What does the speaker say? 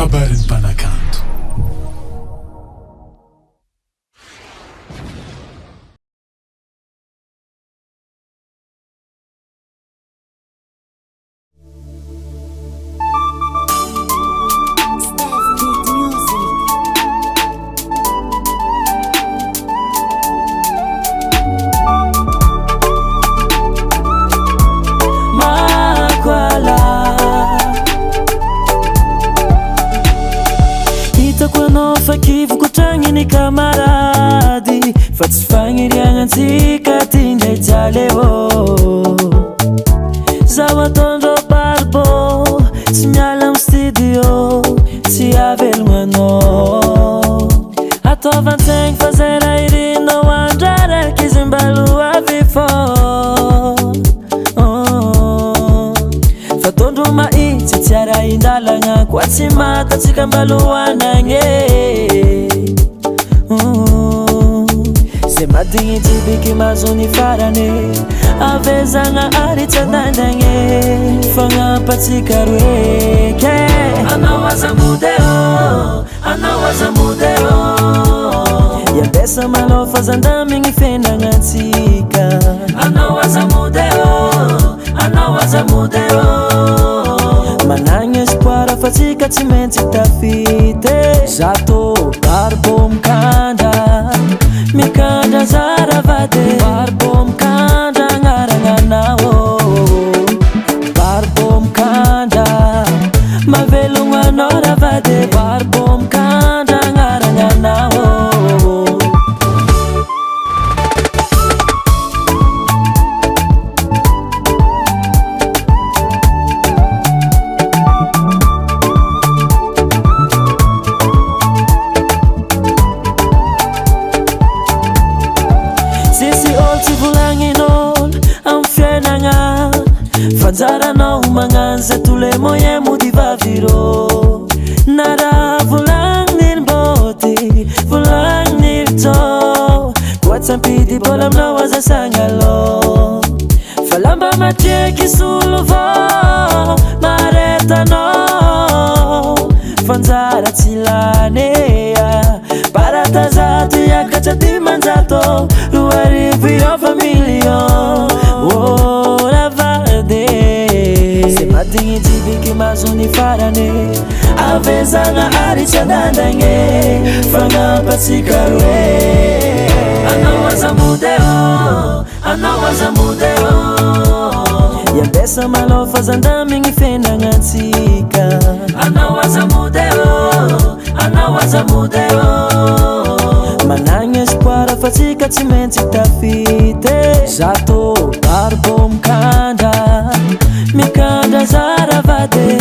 kabarin'ny mpanakanto. Fakivukutangini kamaradi fatsifangiriangansika tindaitsaleo zawatondo balbo tsy miala am studio tsy avelogno ataovantsegny fa zay raha irinao andraraky izy mbalo avy fô fatondro mahitsy tsy ara indalagna koa tsy matatsika mbalo anagny zay madigny jibiky mazony farany avezagna ary tsy adandagny fagnampatsika roeke anao aza modeo anao aza modeo iambesa malo fazandamigny fenagnatsika anao aza modeo anao aza modeo managny espoir fa tsika tsy maintsy tafity zato barbo mikandra zaravady barbo mikandra agnarananao barbo mikandra mavelogno anao ravady barbo mikandra agnarananao fanjaranao magnanza tous les moyens modivaviro nara volagny boty volagny to watsampidi bola aminao aza sagnalo falamba matreky solo vo maretanao fanjara tsy lanea baratazato iakatra dimanjato roarivo iova million zay madigny jibiky mazony farany avezagna ary tsy adandagny fagnampatsika roe anao aza modeo anao aza modeo iambesa malo fazandamigny fenagnatsika anao aza modeo anao aza modeo managny espoir fa tsika tsy maintsy tafity zato barbo mikandra zaravady